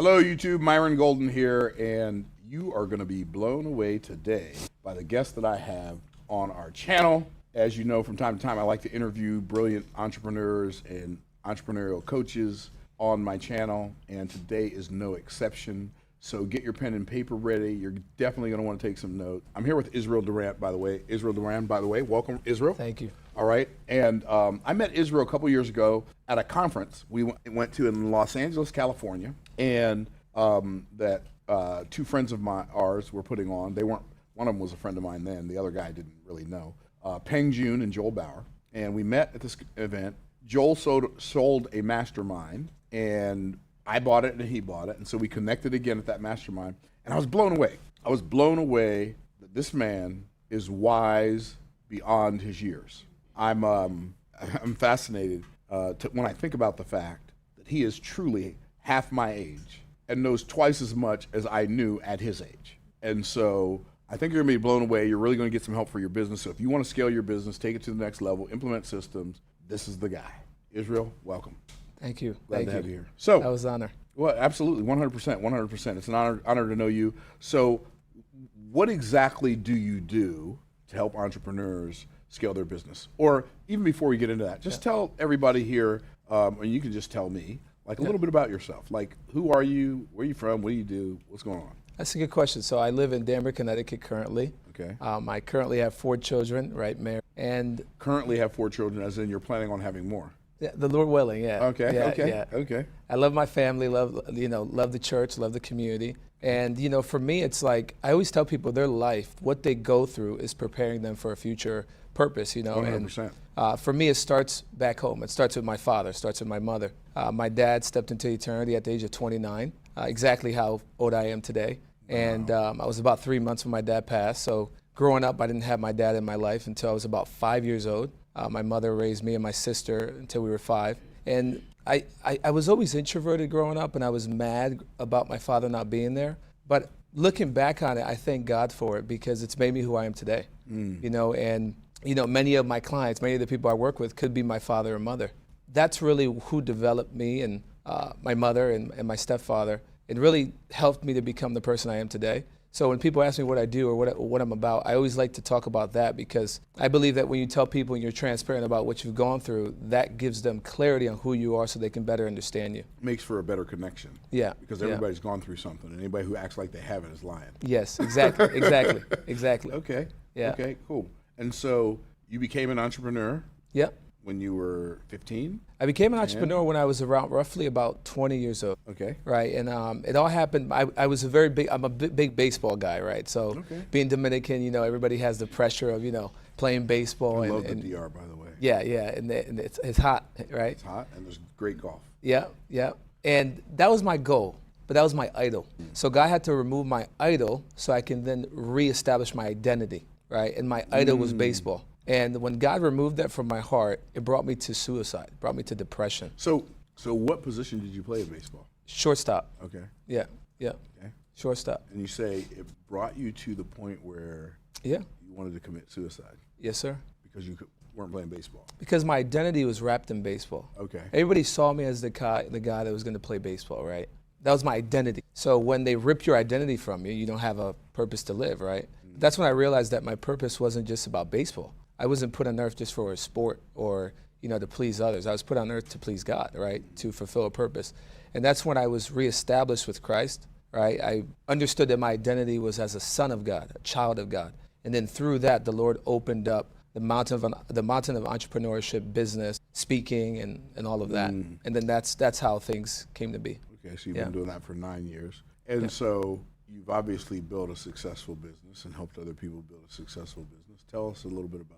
Hello YouTube, Myron Golden here, and you are going to be blown away today by the guest that I have on our channel. As you know, from time to time, I like to interview brilliant entrepreneurs and entrepreneurial coaches on my channel, and today is no exception. So get your pen and paper ready. You're definitely going to want to take some notes. I'm here with 𝐒𝐿 Durant, by the way. 𝐒𝐿 Durant, by the way. Welcome, 𝐒𝐿. Thank you. All right. And I met 𝐒𝐿 a couple years ago at a conference we went to in Los Angeles, California, and that two friends of ours were putting on. They weren't. One of them was a friend of mine then. The other guy I didn't really know. Peng Joon and Joel Bauer. And we met at this event. Joel sold a mastermind, and I bought it and he bought it, and so we connected again at that mastermind, and I was blown away. I was blown away that this man is wise beyond his years. I'm fascinated when I think about the fact that he is truly half my age and knows twice as much as I knew at his age. And so I think you're gonna be blown away. You're really gonna get some help for your business. So if you wanna scale your business, take it to the next level, implement systems, this is the guy. 𝐒𝐿, welcome. Thank you. Glad Thank to you. have you here. So that was an honor. Well, absolutely, 100%, 100%. It's an honor to know you. So what exactly do you do to help entrepreneurs scale their business? Or even before we get into that, just tell everybody here, and you can just tell me, like a little bit about yourself. Like, who are you? Where are you from? What do you do? What's going on? That's a good question. So I live in Danbury, Connecticut currently. Okay. I currently have 4 children, right, married. And currently have 4 children, as in you're planning on having more. Yeah, the Lord willing, yeah. Okay, yeah, okay, yeah. okay. I love my family, love the church, love the community. And for me, it's like, I always tell people their life, what they go through is preparing them for a future purpose, 100%. And for me, it starts back home. It starts with my father, it starts with my mother. My dad stepped into eternity at the age of 29, exactly how old I am today. Wow. And I was about 3 months when my dad passed. So growing up, I didn't have my dad in my life until I was about 5 years old. My mother raised me and my sister until we were 5. And I was always introverted growing up, and I was mad about my father not being there. But looking back on it, I thank God for it, because it's made me who I am today. And many of my clients, many of the people I work with could be my father or mother. That's really who developed me, and my mother and my stepfather. It really helped me to become the person I am today. So when people ask me what I do or what I'm about, I always like to talk about that, because I believe that when you tell people and you're transparent about what you've gone through, that gives them clarity on who you are so they can better understand you. Makes for a better connection. Yeah. Because everybody's gone through something, and anybody who acts like they haven't is lying. Yes, exactly, exactly, exactly. Okay, yeah. Okay, cool. And so you became an entrepreneur? Yep. When you were 15? I became an entrepreneur when I was around roughly about 20 years old. Okay. Right, and it all happened, I'm a big baseball guy, right? So being Dominican, everybody has the pressure of, playing baseball. I love the DR, by the way. Yeah, yeah, and it's hot, right? It's hot, and there's great golf. Yeah, yeah, and that was my goal, but that was my idol. So God had to remove my idol so I can then reestablish my identity, right? And my idol was baseball. And when God removed that from my heart, it brought me to suicide, brought me to depression. So what position did you play in baseball? Shortstop. Okay. Yeah, yeah. Okay. Shortstop. And you say it brought you to the point where you wanted to commit suicide? Yes, sir. Because you weren't playing baseball? Because my identity was wrapped in baseball. Okay. Everybody saw me as the guy that was going to play baseball, right? That was my identity. So when they rip your identity from you, you don't have a purpose to live, right? That's when I realized that my purpose wasn't just about baseball. I wasn't put on earth just for a sport or, to please others. I was put on earth to please God, right? To fulfill a purpose. And that's when I was reestablished with Christ, right? I understood that my identity was as a son of God, a child of God. And then through that, the Lord opened up the mountain of entrepreneurship, business, speaking, and all of that. And then that's how things came to be. Okay, so you've been doing that for 9 years. And so you've obviously built a successful business and helped other people build a successful business. Tell us a little bit about that.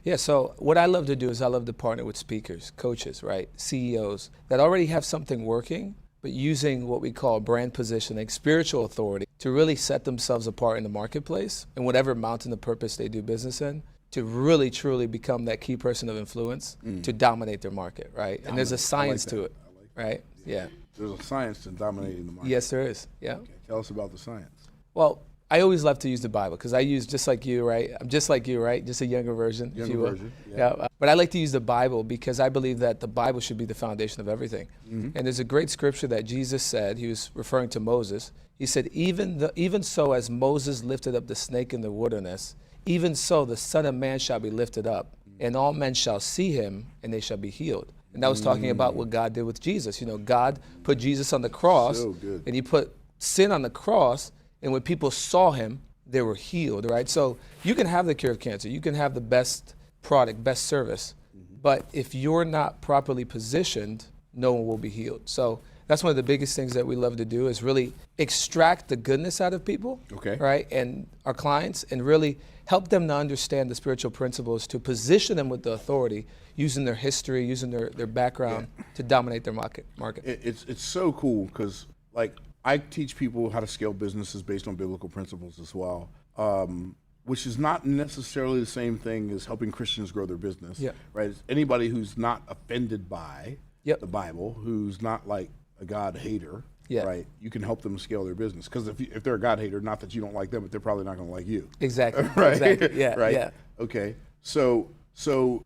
Yeah, so what I love to do is I love to partner with speakers, coaches, right, CEOs that already have something working, but using what we call brand positioning, spiritual authority, to really set themselves apart in the marketplace and whatever mountain of purpose they do business in, to really, truly become that key person of influence to dominate their market, right? And there's a science to it, right? Yeah. There's a science to dominating the market. Yes, there is, yeah. Okay. Tell us about the science. Well, I always love to use the Bible because I use just like you, right? I'm just like you, right? Just a younger version, if you will. Younger version, yeah. But I like to use the Bible because I believe that the Bible should be the foundation of everything. And there's a great scripture that Jesus said, he was referring to Moses. He said, even so as Moses lifted up the snake in the wilderness, even so the Son of Man shall be lifted up, and all men shall see him, and they shall be healed. And that was talking about what God did with Jesus. You know, God put Jesus on the cross, and he put sin on the cross, and when people saw him, they were healed, right? So you can have the cure of cancer. You can have the best product, best service. But if you're not properly positioned, no one will be healed. So that's one of the biggest things that we love to do is really extract the goodness out of people, right? And our clients, and really help them to understand the spiritual principles, to position them with the authority, using their history, using their background to dominate their market. It's so cool because, like, I teach people how to scale businesses based on biblical principles as well, which is not necessarily the same thing as helping Christians grow their business, right? It's anybody who's not offended by the Bible, who's not like a God hater, right? You can help them scale their business because if they're a God hater, not that you don't like them, but they're probably not going to like you. Exactly. Right. Exactly. Yeah. Right. Yeah. Okay. So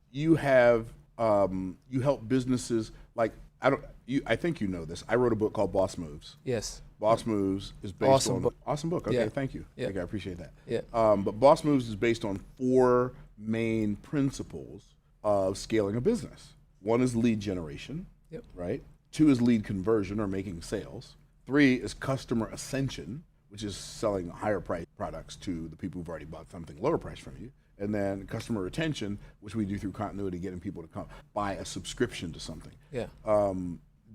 you have you help businesses like I think you know this. I wrote a book called Boss Moves. Yes. Boss Moves is based on awesome book. Okay, thank you. I appreciate that. Yeah. But Boss Moves is based on 4 main principles of scaling a business. 1 is lead generation, right? 2 is lead conversion or making sales. 3 is customer ascension, which is selling higher price products to the people who've already bought something lower price from you. And then customer retention, which we do through continuity, getting people to come buy a subscription to something. Yeah.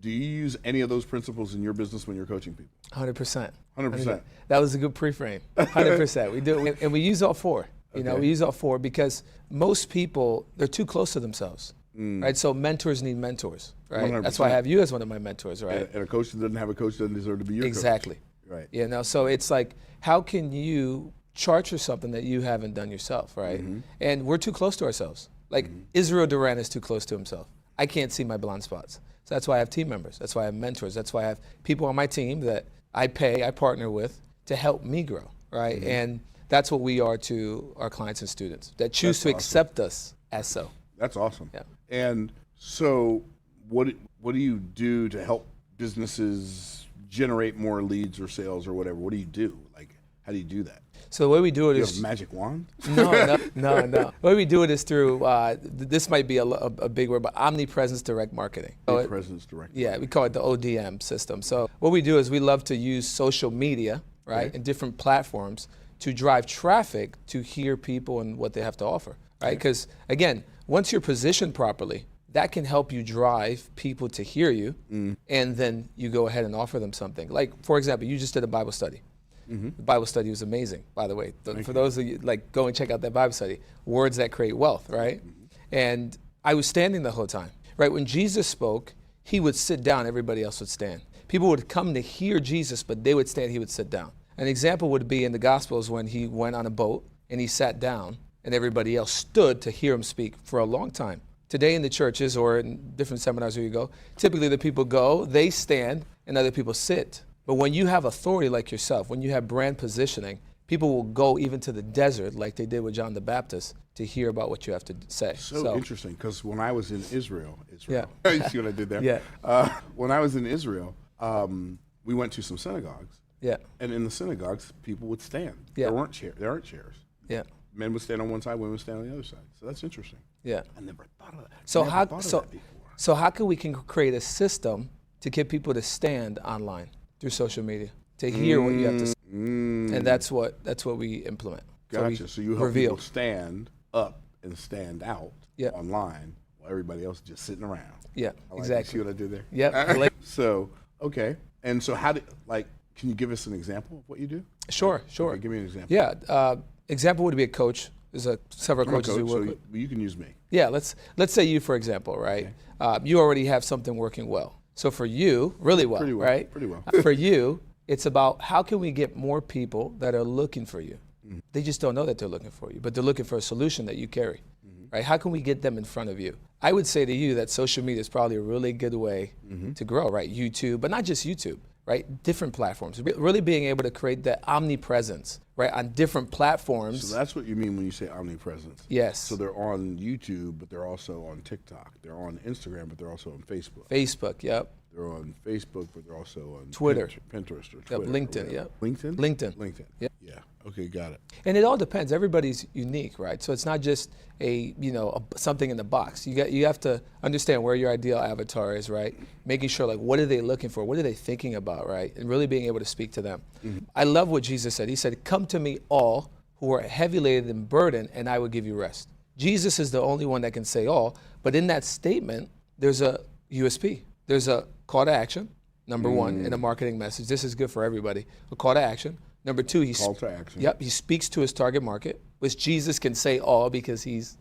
Do you use any of those principles in your business when you're coaching people? 100%. 100%. That was a good pre-frame. 100%. We do, and we use all 4. You know, we use all 4 because most people, they're too close to themselves, right? So mentors need mentors, right? 100%. That's why I have you as one of my mentors, right? And a coach that doesn't have a coach doesn't deserve to be your Exactly. coach. Right. You know, so it's like, how can you charge for something that you haven't done yourself, right? And we're too close to ourselves. Like Duran is too close to himself. I can't see my blind spots. So that's why I have team members. That's why I have mentors. That's why I have people on my team that I partner with to help me grow, right? And that's what we are to our clients and students that choose to accept us as so. That's awesome. Yeah. And so what do you do to help businesses generate more leads or sales or whatever? What do you do? Like, how do you do that? So the way we do it You is have a magic wand? no. The way we do it is through this might be a big word, but omni-presence direct marketing. Omni-presence direct marketing. Yeah, we call it the ODM system. So what we do is we love to use social media, right, and different platforms to drive traffic to hear people and what they have to offer, right? Because again, once you're positioned properly, that can help you drive people to hear you, and then you go ahead and offer them something. Like, for example, you just did a Bible study. The Bible study was amazing, by the way. For those of you, like, go and check out that Bible study, Words That Create Wealth, right? And I was standing the whole time, right? When Jesus spoke, he would sit down, everybody else would stand. People would come to hear Jesus, but they would stand, he would sit down. An example would be in the Gospels when he went on a boat and he sat down and everybody else stood to hear him speak for a long time. Today in the churches or in different seminars where you go, typically the people go, they stand, and other people sit. But when you have authority like yourself, when you have brand positioning, people will go even to the desert like they did with John the Baptist to hear about what you have to say. So interesting, because when I was in Israel, you see what I did there? Yeah. When I was in Israel, we went to some synagogues. Yeah. And in the synagogues, people would stand. Yeah. There aren't chairs. Yeah. Men would stand on one side, women would stand on the other side. So that's interesting. Yeah. I never thought of that. So how can we create a system to get people to stand online through social media to hear what you have to say? And that's what we implement. Gotcha. So you help people stand up and stand out online while everybody else is just sitting around. Yeah, See exactly. what I did there? Yeah. So, okay. And so can you give us an example of what you do? Sure. Okay, give me an example. Yeah. Example would be a coach. There's several coaches we work with. You can use me. Yeah, let's say you, for example, right? Okay. You already have something working well. So for you, really well, right? Pretty well. For you, it's about how can we get more people that are looking for you? They just don't know that they're looking for you, but they're looking for a solution that you carry, right? How can we get them in front of you? I would say to you that social media is probably a really good way to grow, right? YouTube, but not just YouTube, right? Different platforms. Really being able to create that omnipresence, right, on different platforms. So that's what you mean when you say omnipresence. Yes. So they're on YouTube, but they're also on TikTok. They're on Instagram, but they're also on Facebook. Facebook, yep. They're on Facebook, but they're also on Twitter. Pinterest or Yep, Twitter. LinkedIn, yep. LinkedIn? LinkedIn. Yep. Yeah. Okay, got it. And it all depends. Everybody's unique, right? So it's not just something in the box. You have to understand where your ideal avatar is, right? Making sure, like, what are they looking for? What are they thinking about, right? And really being able to speak to them. Mm-hmm. I love what Jesus said. He said, "Come to me all who are heavy laden and burdened, and I will give you rest." Jesus is the only one that can say all, but in that statement, there's a USP. There's a call to action, number one, in a marketing message. This is good for everybody. A call to action. Number two, call to action. Yep, he speaks to his target market, which Jesus can say all because he's,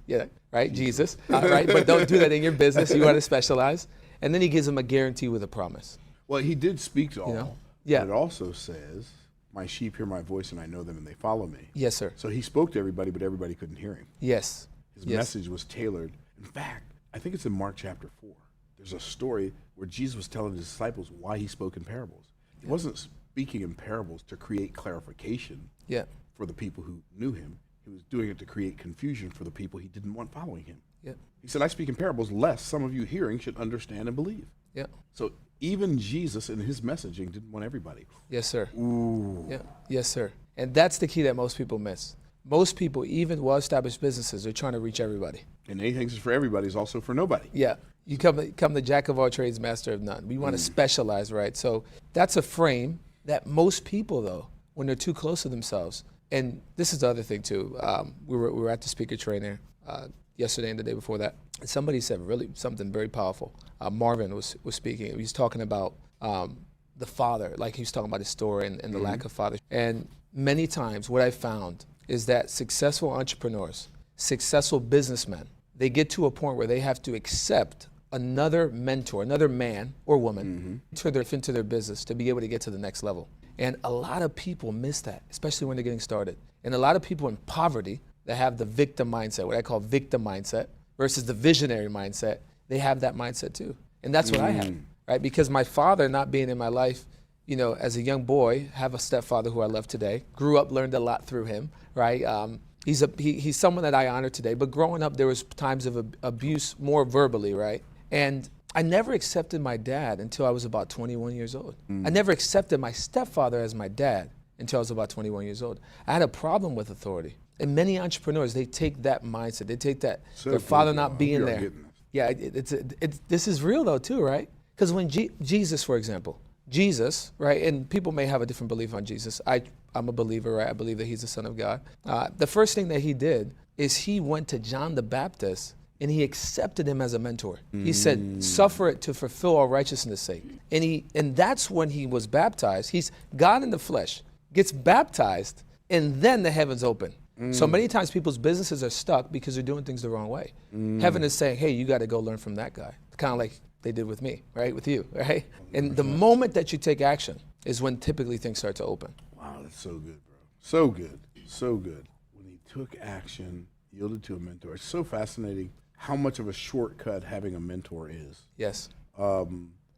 right, Jesus, right? But don't do that in your business. You want to specialize. And then he gives them a guarantee with a promise. Well, he did speak to all. Yeah. But it also says, "My sheep hear my voice, and I know them, and they follow me." Yes, sir. So he spoke to everybody, but everybody couldn't hear him. Yes. His message was tailored. In fact, I think it's in Mark chapter 4. There's a story where Jesus was telling his disciples why he spoke in parables. He wasn't speaking in parables to create clarification for the people who knew him. He was doing it to create confusion for the people he didn't want following him. Yeah. He said, "I speak in parables lest some of you hearing should understand and believe." Yeah. So even Jesus in his messaging didn't want everybody. Yes, sir. Ooh. Yeah. Yes, sir. And that's the key that most people miss. Most people, even well-established businesses, are trying to reach everybody. And anything that's for everybody is also for nobody. Yeah. You come the jack of all trades, master of none. We want to specialize, right? So that's a frame that most people, though, when they're too close to themselves, and this is the other thing too. We were at the speaker trainer yesterday and the day before that, and somebody said really something very powerful. Marvin was speaking. He was talking about the father, like he was talking about his story and the lack of father. And many times, what I found is that successful entrepreneurs, successful businessmen, they get to a point where they have to accept another mentor, another man or woman, into their business to be able to get to the next level. And a lot of people miss that, especially when they're getting started. And a lot of people in poverty that have the victim mindset, what I call victim mindset, versus the visionary mindset, they have that mindset too. And that's what I have, right? Because my father not being in my life, as a young boy, have a stepfather who I love today, grew up, learned a lot through him, right? He's someone that I honor today, but growing up, there was times of abuse, more verbally, right? And I never accepted my dad until I was about 21 years old. I never accepted my stepfather as my dad until I was about 21 years old. I had a problem with authority. And many entrepreneurs, they take that mindset. They take that, their father not being there. Yeah, this is real though too, right? Because when Jesus, for example, Jesus, right, and people may have a different belief on Jesus. I'm a believer, right? I believe that he's the Son of God. The first thing that he did is he went to John the Baptist and he accepted him as a mentor. He said, "Suffer it to fulfill all righteousness' sake." And that's when he was baptized. He's God in the flesh, gets baptized, and then the heavens open. So many times people's businesses are stuck because they're doing things the wrong way. Heaven is saying, "Hey, you got to go learn from that guy." Kind of like they did with me, right? With you, right? And the moment that you take action is when typically things start to open. Wow, that's so good, bro. So good. So good. When he took action, yielded to a mentor. It's so fascinating how much of a shortcut having a mentor is. Yes.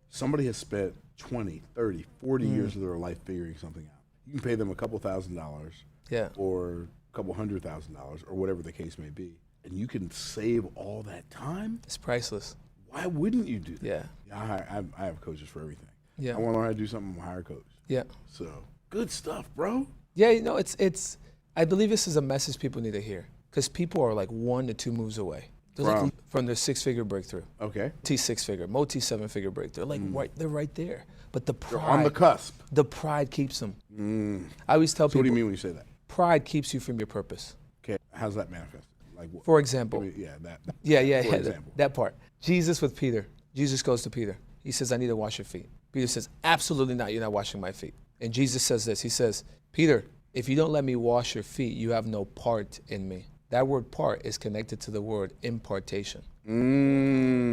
Somebody has spent 20, 30, 40 years of their life figuring something out. You can pay them a couple $1,000s or a couple $100,000 or whatever the case may be, and you can save all that time. It's priceless. Why wouldn't you do that? Yeah. I have coaches for everything. Yeah. I want to learn how to do something, I'm gonna hire a coach. Yeah. So good stuff, bro. Yeah, it's. I believe this is a message people need to hear because people are like 1 to 2 moves away from their 6-figure breakthrough. Okay. Multi-6-figure, multi-7-figure breakthrough. Like they're right there. But the pride. They're on the cusp. The pride keeps them. I always tell people. What do you mean when you say that? Pride keeps you from your purpose. Okay. How's that manifested? Like what? For example. For example. That part. Jesus with Peter. Jesus goes to Peter. He says, "I need to wash your feet." Peter says, "Absolutely not. You're not washing my feet." And Jesus says this. He says, "Peter, if you don't let me wash your feet, you have no part in me." That word "part" is connected to the word impartation.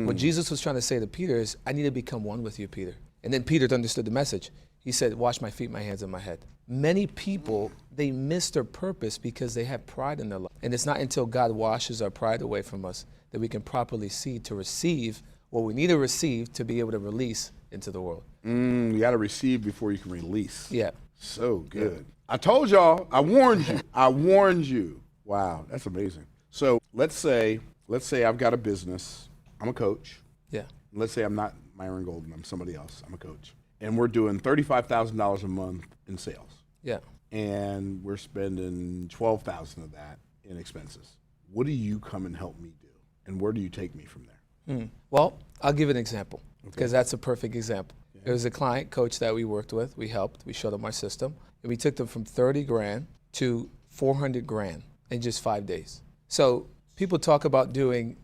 What Jesus was trying to say to Peter is, I need to become one with you, Peter. And then Peter understood the message. He said, "Wash my feet, my hands, and my head." Many people, they miss their purpose because they have pride in their life. And it's not until God washes our pride away from us that we can properly see to receive what we need to receive to be able to release into the world. You got to receive before you can release. Yeah. So good. I told y'all. I warned you. I warned you. Wow, that's amazing. So let's say I've got a business. I'm a coach. Yeah. Let's say I'm not Myron Golden. I'm somebody else. I'm a coach. And we're doing $35,000 a month in sales. Yeah. And we're spending $12,000 of that in expenses. What do you come and help me do? And where do you take me from there? Well, I'll give an example because that's a perfect example. Yeah. There was a client coach that we worked with. We helped. We showed them our system. And we took them from 30 grand to 400 grand in just 5 days. So people talk about doing,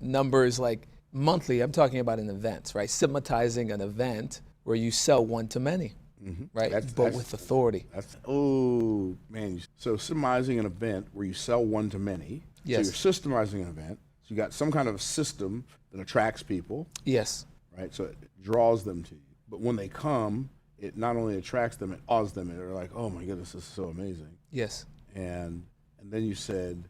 numbers like monthly. I'm talking about an event, right? Systematizing an event where you sell one to many, right? But with authority. Oh, man. So systematizing an event where you sell one to many. Yes. So you're systemizing an event. So you got some kind of system that attracts people. Yes. Right? So it draws them to you. But when they come, it not only attracts them, it awes them. And they're like, oh my goodness, this is so amazing. Yes. And then you said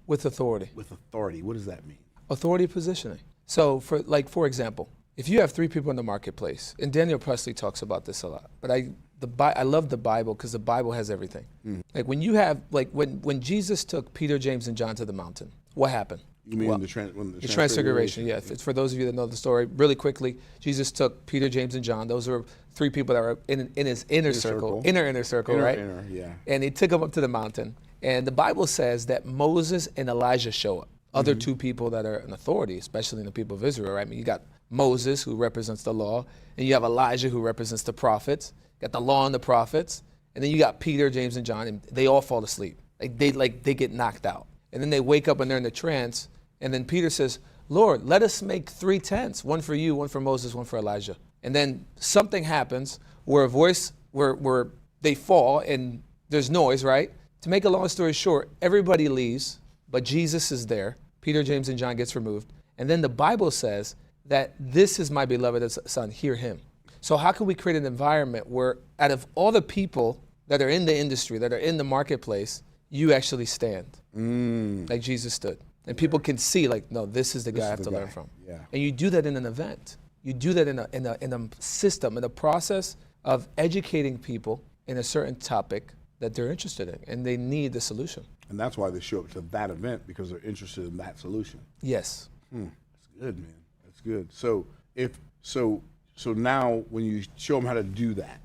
with authority. With authority. What does that mean? Authority positioning. So for example, if you have 3 people in the marketplace, and Daniel Presley talks about this a lot, but I love the Bible because the Bible has everything. Like when you have, when Jesus took Peter, James, and John to the mountain, what happened? You mean the transfiguration? Yeah. For those of you that know the story, really quickly, Jesus took Peter, James, and John. Those were 3 people that were in his inner circle, right? Yeah. And he took them up to the mountain. And the Bible says that Moses and Elijah show up. Other 2 people that are in authority, especially in the people of Israel, right? I mean, you got Moses, who represents the law, and you have Elijah, who represents the prophets. You got the law and the prophets, and then you got Peter, James, and John, and they all fall asleep. They get knocked out. And then they wake up and they're in the trance, and then Peter says, Lord, let us make 3 tents, one for you, one for Moses, one for Elijah. And then something happens where where they fall and there's noise, right? To make a long story short, everybody leaves, but Jesus is there. Peter, James, and John gets removed. And then the Bible says that this is my beloved son, hear him. So how can we create an environment where out of all the people that are in the industry, that are in the marketplace, you actually stand like Jesus stood. And people can see, no, this is the guy I have to learn from. Yeah. And you do that in an event. You do that in a system, in a process of educating people in a certain topic that they're interested in, and they need the solution. And that's why they show up to that event, because they're interested in that solution. Yes. That's good, man. That's good. So so now when you show them how to do that,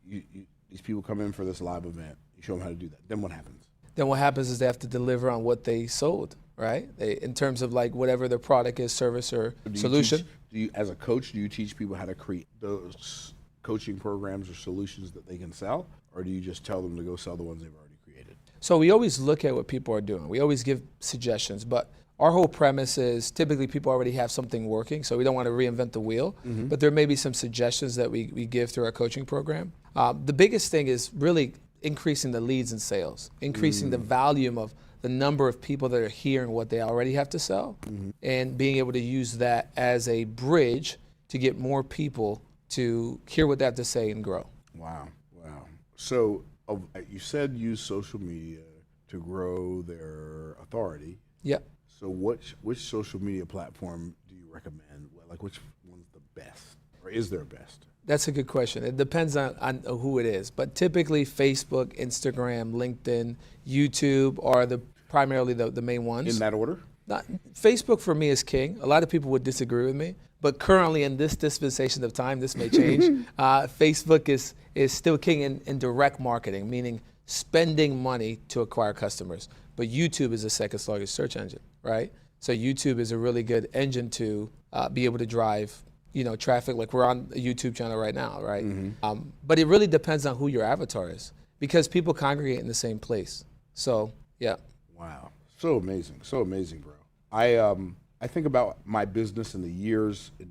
these people come in for this live event, you show them how to do that. Then what happens? Then what happens is they have to deliver on what they sold, right? In terms of whatever their product is, service, or solution. As a coach, do you teach people how to create those coaching programs or solutions that they can sell? Or do you just tell them to go sell the ones they've already created? So we always look at what people are doing. We always give suggestions, but our whole premise is typically people already have something working, so we don't want to reinvent the wheel, but there may be some suggestions that we give through our coaching program. The biggest thing is really increasing the leads and sales, increasing the volume of the number of people that are hearing what they already have to sell, and being able to use that as a bridge to get more people to hear what they have to say and grow. Wow. So you said use social media to grow their authority. Yeah. So which social media platform do you recommend? Which one's the best, or is there a best? That's a good question. It depends on who it is, but typically Facebook, Instagram, LinkedIn, YouTube are primarily the main ones. In that order? Facebook for me is king. A lot of people would disagree with me, but currently in this dispensation of time, this may change. Facebook is still king in direct marketing, meaning spending money to acquire customers. But YouTube is the second largest search engine, right? So YouTube is a really good engine to be able to drive, traffic. Like we're on a YouTube channel right now, right? But it really depends on who your avatar is, because people congregate in the same place. So yeah. Wow, so amazing, bro. I think about my business and the years that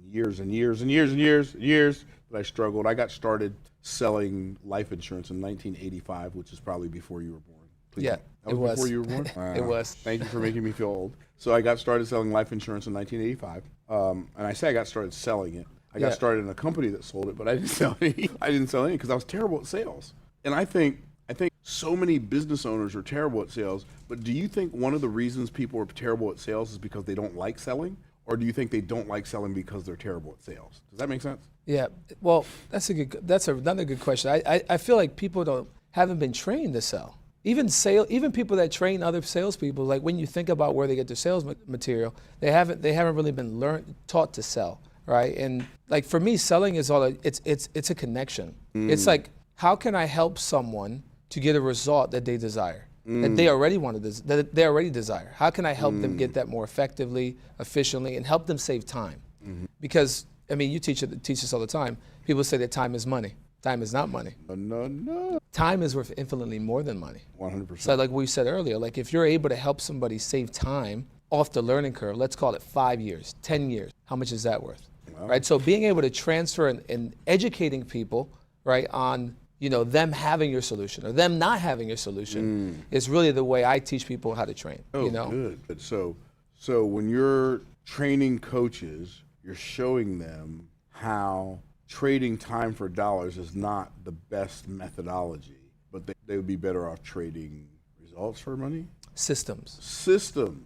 I struggled. I got started selling life insurance in 1985, which is probably before you were born. Please. Yeah, that was before you were born? It was. Thank you for making me feel old. So I got started selling life insurance in 1985. And I say I got started selling it. I got started in a company that sold it, but I didn't sell any. Because I was terrible at sales. And I think so many business owners are terrible at sales, but do you think one of the reasons people are terrible at sales is because they don't like selling? or do you think they don't like selling because they're terrible at sales? Does that make sense? Yeah, well, that's another good question. I feel like people haven't been trained to sell. Even people that train other salespeople, like when you think about where they get their sales material, they haven't really been taught to sell, right? And like for me, selling is it's a connection. It's like, how can I help someone to get a result that they desire, that they already that they already desire? How can I help them get that more effectively, efficiently, and help them save time? Because I mean, you teach us all the time. People say that time is money. Time is not money. No. Time is worth infinitely more than money. 100%. So like we said earlier, like if you're able to help somebody save time off the learning curve, let's call it 5 years, 10 years, how much is that worth? Wow. Right? So being able to transfer and educating people, right, on them having your solution or them not having your solution is really the way I teach people how to train. Oh, good. So when you're training coaches, you're showing them how trading time for dollars is not the best methodology, but they would be better off trading results for money? Systems.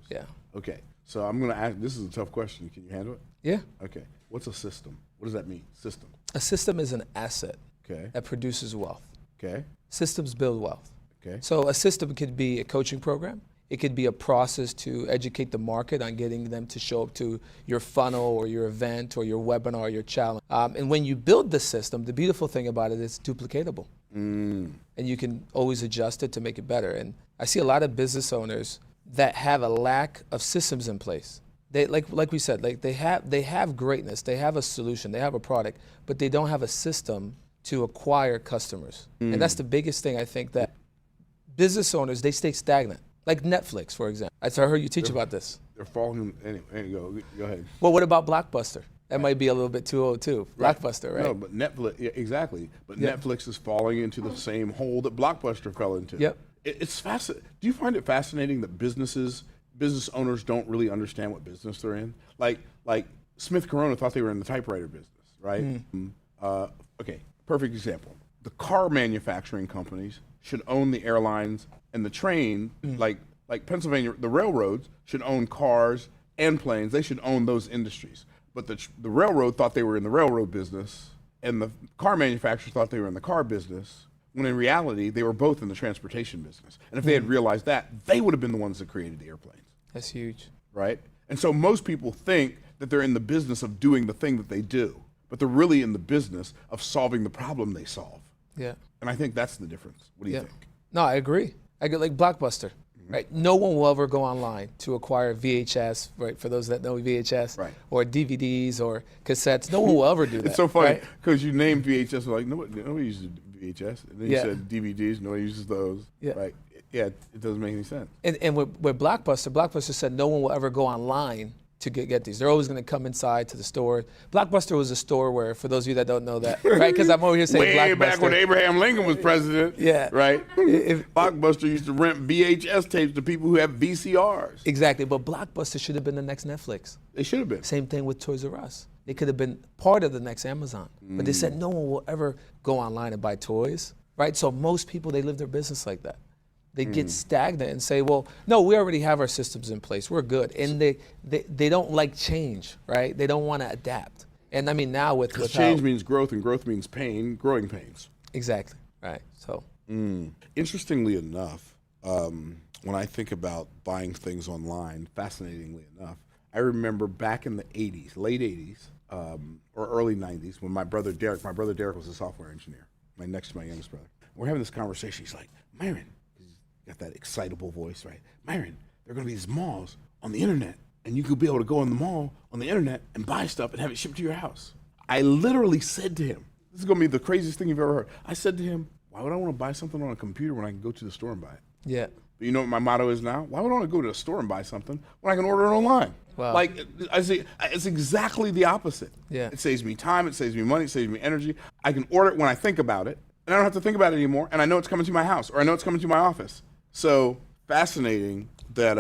Yeah. Okay. So I'm going to ask, this is a tough question. Can you handle it? Yeah. Okay. What's a system? What does that mean? System. A system is an asset Okay. that produces wealth. Okay. Systems build wealth. Okay. So a system could be a coaching program. It could be a process to educate the market on getting them to show up to your funnel or your event or your webinar or your challenge. And when you build the system, the beautiful thing about it is it's duplicatable. And you can always adjust it to make it better. And I see a lot of business owners that have a lack of systems in place. They like we said, like they have greatness, they have a solution, they have a product, but they don't have a system to acquire customers. And that's the biggest thing I think, that business owners, they stay stagnant. Like Netflix, for example. I heard you teach about this. They're falling. Anyway, go ahead. Well, what about Blockbuster? That might be a little bit too old too. Blockbuster, right? No, but Netflix, yeah, exactly. But Netflix is falling into the same hole that Blockbuster fell into. Yep. It's fascinating. Do you find it fascinating that business owners don't really understand what business they're in? Like Smith Corona thought they were in the typewriter business, right? Okay, perfect example. The car manufacturing companies should own the airlines and the train, like Pennsylvania, the railroads should own cars and planes. They should own those industries. But the railroad thought they were in the railroad business, and the car manufacturers thought they were in the car business, when in reality, they were both in the transportation business. And if they had realized that, they would have been the ones that created the airplanes. That's huge. Right? And so most people think that they're in the business of doing the thing that they do, but they're really in the business of solving the problem they solve. Yeah. And I think that's the difference. What do you think? No, I agree. I get like Blockbuster, right? No one will ever go online to acquire VHS, right? For those that know VHS, right, or DVDs or cassettes. No one will ever do that. It's so funny because right? you named VHS, like nobody uses VHS, and then you said DVDs, nobody uses those, right? Yeah, it doesn't make any sense. And with Blockbuster said no one will ever go online to get these. They're always going to come inside to the store. Blockbuster was a store where, for those of you that don't know that, right? Because I'm over here saying way Blockbuster. back when Abraham Lincoln was president. Yeah. Right? Blockbuster used to rent VHS tapes to people who have VCRs. Exactly. But Blockbuster should have been the next Netflix. They should have been. Same thing with Toys R Us. They could have been part of the next Amazon. But they said no one will ever go online and buy toys, right? So most people, they live their business like that. They get stagnant and say, well, no, we already have our systems in place. We're good. And they don't like change, right? They don't want to adapt. And I mean, now with change means growth, and growth means pain, growing pains. Exactly, right. So interestingly enough, when I think about buying things online, fascinatingly enough, I remember back in the 80s, late 80s, or early 90s, when my brother Derek was a software engineer, next to my youngest brother. We're having this conversation. He's like, Myron, got that excitable voice, right? Myron, there are going to be these malls on the internet, and you could be able to go in the mall on the internet and buy stuff and have it shipped to your house. I literally said to him, this is going to be the craziest thing you've ever heard. I said to him, why would I want to buy something on a computer when I can go to the store and buy it? Yeah. But you know what my motto is now? Why would I want to go to a store and buy something when I can order it online? Wow. Like, I say, it's exactly the opposite. Yeah. It saves me time, it saves me money, it saves me energy. I can order it when I think about it, and I don't have to think about it anymore, and I know it's coming to my house, or I know it's coming to my office. So fascinating that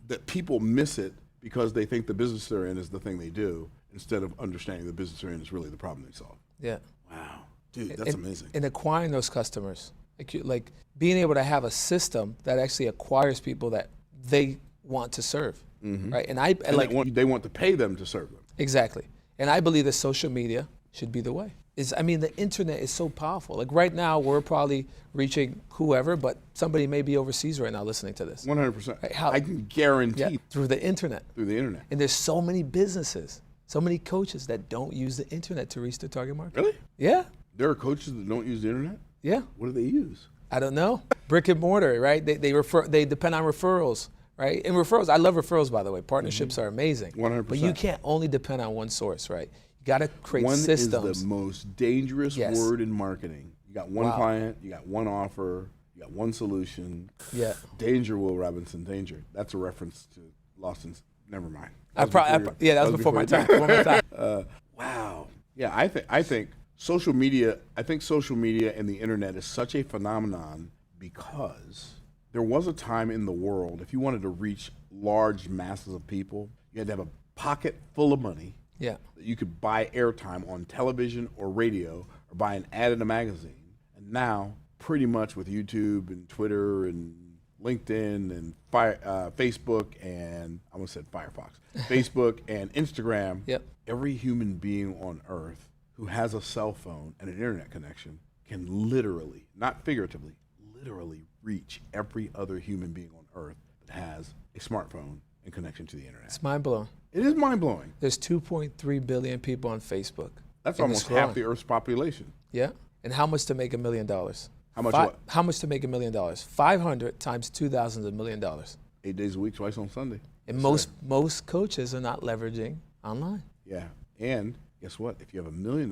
that people miss it because they think the business they're in is the thing they do, instead of understanding the business they're in is really the problem they solve. Yeah. Wow, dude, that's amazing. And acquiring those customers, like being able to have a system that actually acquires people that they want to serve. right? And they want to pay them to serve them. Exactly. And I believe that social media should be the way. The internet is so powerful. Like right now, we're probably reaching whoever, but somebody may be overseas right now listening to this. 100%. Right? I can guarantee. Yeah, through the internet. Through the internet. And there's so many businesses, so many coaches that don't use the internet to reach their target market. Really? Yeah. There are coaches that don't use the internet? Yeah. What do they use? I don't know. Brick and mortar, right? They depend on referrals, right? And referrals, I love referrals, by the way. Partnerships are amazing. 100%. But you can't only depend on one source, right? You got to create one systems. One is the most dangerous word in marketing. You got one client, you got one offer, you got one solution. Yeah. Danger, Will Robinson, danger. That's a reference to Lawson's. Never mind. That was before my time. Wow. Yeah, I think social media. I think social media and the internet is such a phenomenon because there was a time in the world, if you wanted to reach large masses of people, you had to have a pocket full of money. Yeah. That you could buy airtime on television or radio or buy an ad in a magazine. And now, pretty much with YouTube and Twitter and LinkedIn and Facebook and I almost said Firefox, Facebook and Instagram, every human being on earth who has a cell phone and an internet connection can literally, not figuratively, literally reach every other human being on earth that has a smartphone and connection to the internet. It's mind-blowing. It is mind-blowing. There's 2.3 billion people on Facebook. That's almost half the Earth's population. Yeah. And how much to make $1 million? How much what? How much to make $1 million? 500 times 2,000 is $1 million. 8 days a week, twice on Sunday. And most coaches are not leveraging online. Yeah. And guess what? If you have $1 million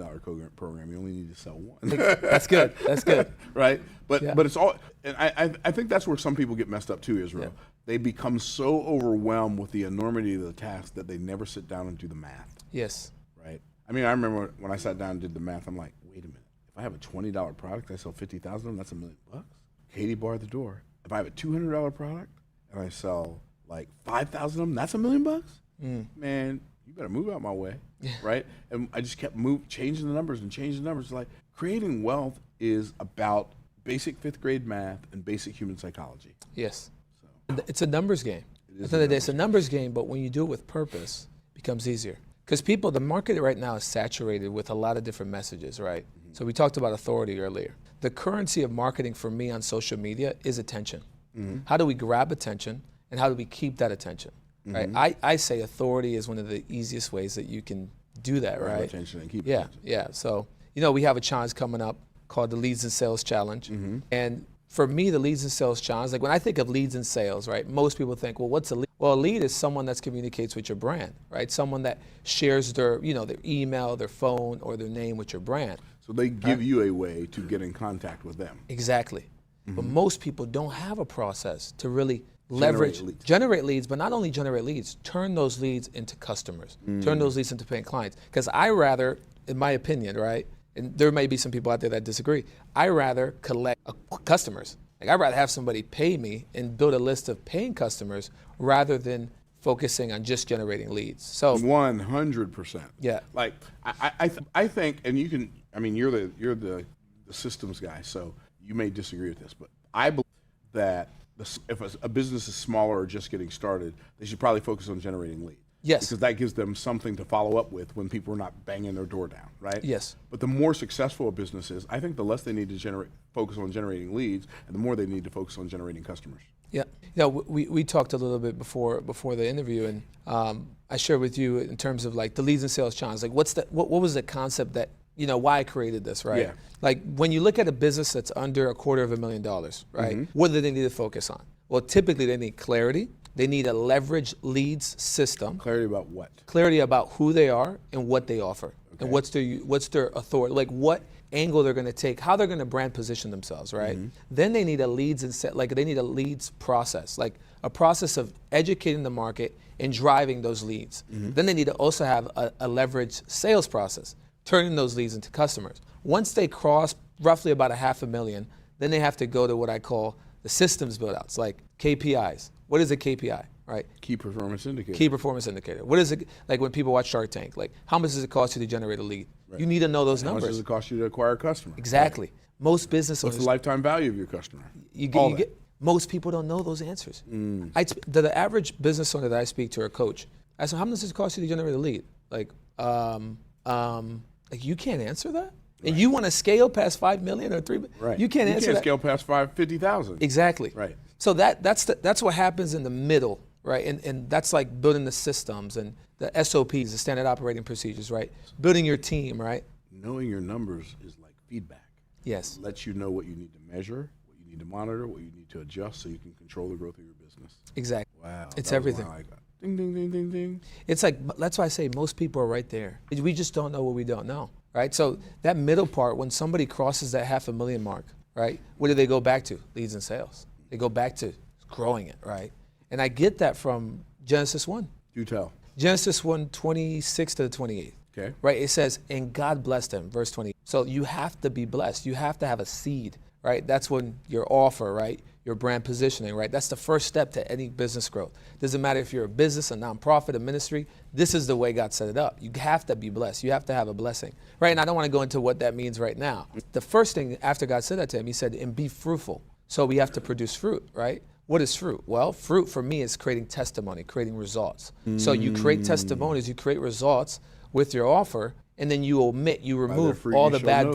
program, you only need to sell one. That's good. That's good. Right? But it's all, and I think that's where some people get messed up too, Israel. Yeah. They become so overwhelmed with the enormity of the task that they never sit down and do the math. Yes. Right? I mean, I remember when I sat down and did the math, I'm like, wait a minute. If I have a $20 product, I sell 50,000 of them, that's $1 million. Katie bar at the door. If I have a $200 product and I sell like 5,000 of them, that's $1 million? Man, you better move out my way, right? And I just kept changing the numbers and changing the numbers. Like, creating wealth is about basic 5th grade math and basic human psychology. Yes. So. It's a numbers game. At the end of the day, it's a numbers game, but when you do it with purpose, it becomes easier. Because the market right now is saturated with a lot of different messages, right? Mm-hmm. So we talked about authority earlier. The currency of marketing for me on social media is attention. Mm-hmm. How do we grab attention and how do we keep that attention? Right? I say authority is one of the easiest ways that you can do that, right? Attention and keep attention. Yeah. So, we have a challenge coming up called the Leads and Sales Challenge. Mm-hmm. And for me, the Leads and Sales Challenge, like when I think of leads and sales, right, most people think, well, what's a lead? Well, a lead is someone that communicates with your brand, right? Someone that shares their email, their phone, or their name with your brand. So they give you a way to get in contact with them. Exactly. Mm-hmm. But most people don't have a process to really generate leads, but not only generate leads, turn those leads into customers, turn those leads into paying clients. Because I rather, in my opinion, right, and there may be some people out there that disagree, I rather collect customers. Like, I'd rather have somebody pay me and build a list of paying customers rather than focusing on just generating leads. So 100%. Yeah. Like I think, and you can, I mean, you're the systems guy, so you may disagree with this, but I believe that if a business is smaller or just getting started, they should probably focus on generating leads. Yes. Because that gives them something to follow up with when people are not banging their door down, right? Yes. But the more successful a business is, I think the less they need to focus on generating leads, and the more they need to focus on generating customers. Yeah. We talked a little bit before the interview, and I shared with you in terms of like the Leads and Sales Challenge. Like, what was the concept that, why I created this, right? Yeah. Like, when you look at a business that's under $250,000, right? What do they need to focus on? Well, typically they need clarity. They need a leverage leads system. Clarity about what? Clarity about who they are and what they offer, and what's their authority, like what angle they're going to take, how they're going to brand position themselves, right? Then they need a they need a leads process, like a process of educating the market and driving those leads. Then they need to also have a leverage sales process, turning those leads into customers. Once they cross roughly about $500,000, then they have to go to what I call the systems build-outs, like KPIs. What is a KPI, right? Key performance indicator. Key performance indicator. What is it, like when people watch Shark Tank, like how much does it cost you to generate a lead? Right. You need to know those numbers. How much does it cost you to acquire a customer? Exactly. Right. Most business owners. What's the lifetime value of your customer? Most people don't know those answers. The average business owner that I speak to or coach, I said, how much does it cost you to generate a lead? Like you can't answer that? And you want to scale past 5 million or 3 million? Right. You can't answer that. Scale past 50,000. Exactly. Right. So that's what happens in the middle, right? And that's like building the systems and the SOPs, the standard operating procedures, right? Building your team, right? Knowing your numbers is like feedback. Yes. It lets you know what you need to measure, what you need to monitor, what you need to adjust so you can control the growth of your business. Exactly. Wow. It's everything. Like, ding, ding, ding, ding, ding. It's like, that's why I say most people are right there. We just don't know what we don't know, right? So that middle part, when somebody crosses that 500,000 mark, right? What do they go back to? Leads and sales. They go back to growing it, right? And I get that from Genesis 1. Do tell. Genesis 1, 26 to the 28. Okay. Right, it says, and God blessed them, verse 20. So you have to be blessed. You have to have a seed, right? That's when your offer, right? Your brand positioning, right? That's the first step to any business growth. Doesn't matter if you're a business, a nonprofit, a ministry. This is the way God set it up. You have to be blessed. You have to have a blessing, right? And I don't want to go into what that means right now. The first thing after God said that to him, he said, and be fruitful. So we have to produce fruit, right? What is fruit? Well, fruit for me is creating testimony, creating results. So you create testimonies, you create results with your offer, and then you remove all the bad.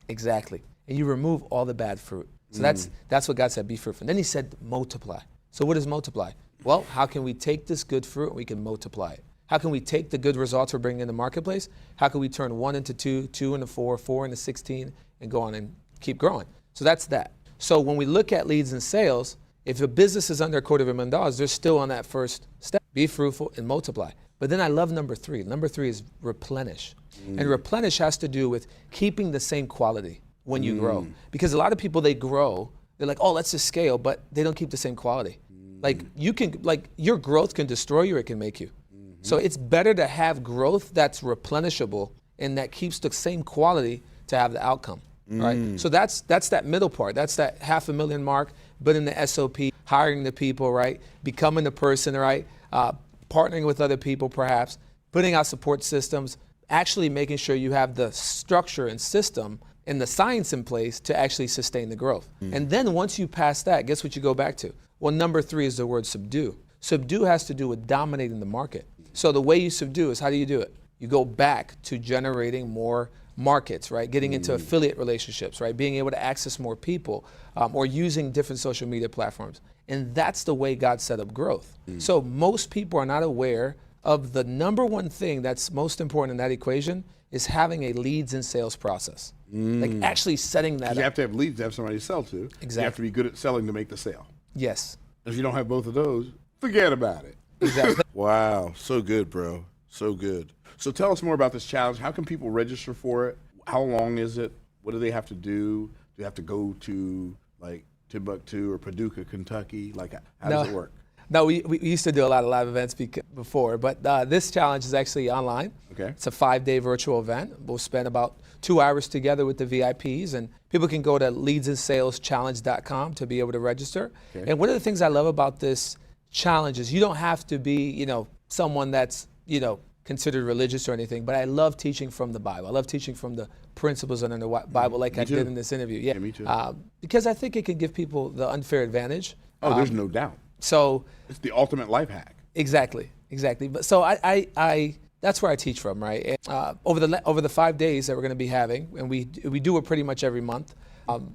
Exactly, and you remove all the bad fruit. So that's what God said, be fruitful. And then he said, multiply. So what is multiply? Well, how can we take this good fruit and we can multiply it? How can we take the good results we're bringing in the marketplace? How can we turn 1 into 2, 2 into 4, 4 into 16, and go on and keep growing? So that's that. So when we look at leads and sales, if a business is under $250,000, they're still on that first step, be fruitful and multiply. But then I love number 3. Number 3 is replenish. And replenish has to do with keeping the same quality when you grow. Because a lot of people, they grow, they're like, oh, let's just scale, but they don't keep the same quality. Like your growth can destroy you or it can make you. So it's better to have growth that's replenishable and that keeps the same quality to have the outcome, right? So that's that middle part. That's that 500,000 mark, building the SOP, hiring the people, right? Becoming the person, right? Partnering with other people perhaps, putting out support systems, actually making sure you have the structure and system and the science in place to actually sustain the growth. And then once you pass that, guess what you go back to? Well, number 3 is the word subdue. Subdue has to do with dominating the market. So the way you subdue is, how do you do it? You go back to generating more markets, right? Getting into affiliate relationships, right? Being able to access more people, or using different social media platforms. And that's the way God set up growth. So most people are not aware of the number one thing that's most important in that equation is having a leads and sales process. Like actually setting that up. You have to have leads to have somebody to sell to. Exactly. You have to be good at selling to make the sale. Yes. If you don't have both of those, forget about it. Exactly. Wow, so good, bro. So good. So tell us more about this challenge. How can people register for it? How long is it? What do they have to do? Do they have to go to like Timbuktu or Paducah, Kentucky? Like, how does it work? No, we used to do a lot of live events before, but this challenge is actually online. Okay. It's a 5-day virtual event. We'll spend about 2 hours together with the VIPs, and people can go to 𝐒𝐮𝐻allenge.com to be able to register. Okay. And one of the things I love about this challenge is you don't have to be, someone that's, considered religious or anything, but I love teaching from the Bible. I love teaching from the principles under the Bible, like I did in this interview. Yeah, me too. Because I think it can give people the unfair advantage. Oh, there's no doubt. So it's the ultimate life hack. Exactly. But so I that's where I teach from, right? And, over the 5 days that we're going to be having, and we do it pretty much every month.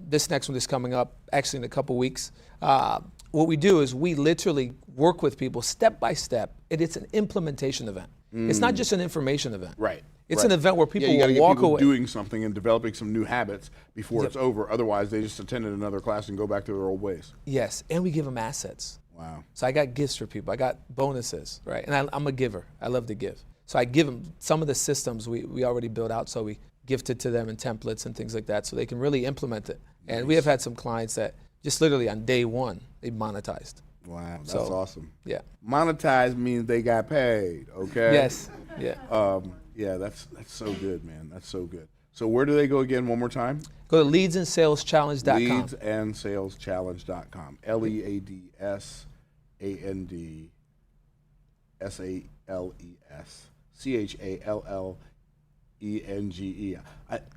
This next one is coming up actually in a couple weeks. What we do is we literally work with people step by step, and it's an implementation event. It's not just an information event. Right. It's an event where people will walk get people away doing something and developing some new habits before it's over. Otherwise, they just attended another class and go back to their old ways. Yes, and we give them assets. Wow. So I got gifts for people. I got bonuses, right? And I'm a giver. I love to give. So I give them some of the systems we already built out, so we gifted to them in templates and things like that so they can really implement it. And we have had some clients that just literally on day 1, they monetized. Wow, that's awesome. Yeah. Monetize means they got paid, okay? Yes, yeah. Yeah, that's so good, man. That's so good. So where do they go again one more time? Go to 𝐒𝐮𝐻allenge.com. 𝐒𝐮𝐻allenge.com. 𝐒𝐮𝐻allengChallenge.com. 𝐒𝐮𝐥'𝐬.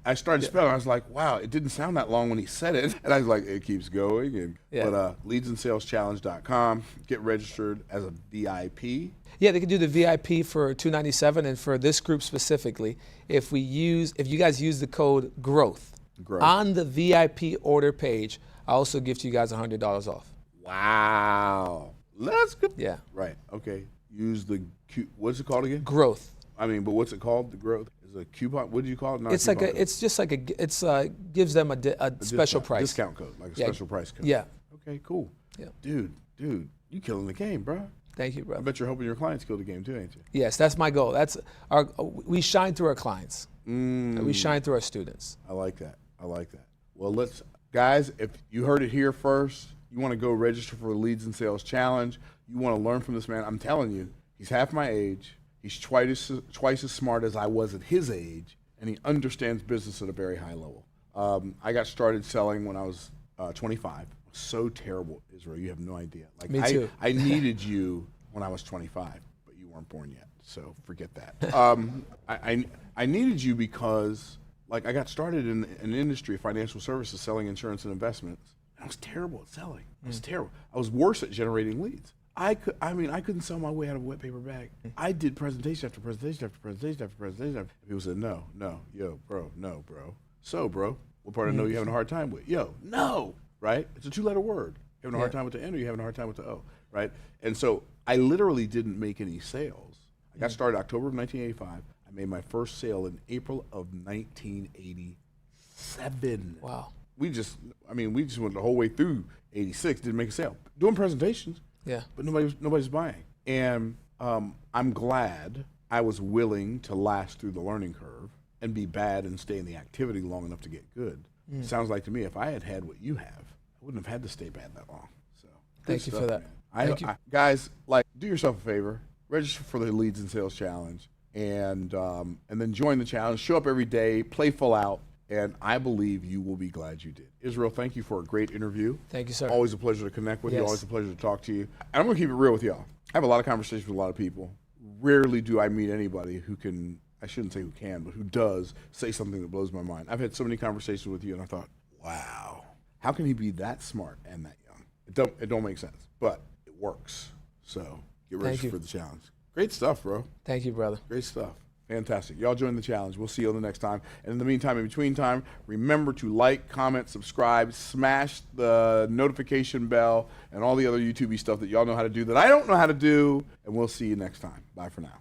I started spelling. I was like, wow, it didn't sound that long when he said it. And I was like, it keeps going. And, But leadsandsaleschallenge.com. Get registered as a VIP. Yeah, they can do the VIP for $297, and for this group specifically, if you guys use the code growth on the VIP order page, I also gift you guys $100 off. Wow. Let's go. Yeah. Right. Okay. Use the what's it called again? Growth. I mean, but what's it called? The growth is a coupon. What do you call it? Not It's like it's just like gives them a special price. Discount code, like a special price code. Yeah. Okay. Cool. Yeah. Dude, you killing the game, bro. Thank you, bro. I bet you're hoping your clients kill the game too, ain't you? Yes, that's my goal. We shine through our clients. We shine through our students. I like that. Well, guys, if you heard it here first, you want to go register for the Leads and Sales Challenge. You want to learn from this man. I'm telling you, he's half my age. He's twice as smart as I was at his age, and he understands business at a very high level. I got started selling when I was 25. So terrible, Israel. You have no idea. Like, Me too. I needed you when I was 25, but you weren't born yet, so forget that. I needed you because, like, I got started in an industry of financial services, selling insurance and investments. I was terrible at selling. I was terrible. I was worse at generating leads. I couldn't sell my way out of a wet paper bag. I did presentation after presentation after presentation after presentation. People said, no, yo, bro, no, bro. So, bro, what part of no you having a hard time with? Yo, no, right? It's a 2-letter word. You having a hard time with the N or you having a hard time with the O, right? And so I literally didn't make any sales. I got started October of 1985. I made my first sale in April of 1987. Wow. We just went the whole way through 86, didn't make a sale. Doing presentations. Yeah. But nobody's buying. And I'm glad I was willing to last through the learning curve and be bad and stay in the activity long enough to get good. Sounds like to me, if I had what you have, I wouldn't have had to stay bad that long. So thank you for that. Thank you. Guys, like, do yourself a favor, register for the Leads and Sales Challenge, and then join the challenge. Show up every day, play full out. And I believe you will be glad you did. Israel, thank you for a great interview. Thank you, sir. Always a pleasure to connect with you. Always a pleasure to talk to you. And I'm going to keep it real with y'all. I have a lot of conversations with a lot of people. Rarely do I meet anybody who can, I shouldn't say who can, but who does say something that blows my mind. I've had so many conversations with you, and I thought, wow, how can he be that smart and that young? It don't make sense, but it works. So get ready for the challenge. Great stuff, bro. Thank you, brother. Great stuff. Fantastic. Y'all join the challenge. We'll see you on the next time. And in the meantime, in between time, remember to like, comment, subscribe, smash the notification bell, and all the other YouTube-y stuff that y'all know how to do that I don't know how to do. And we'll see you next time. Bye for now.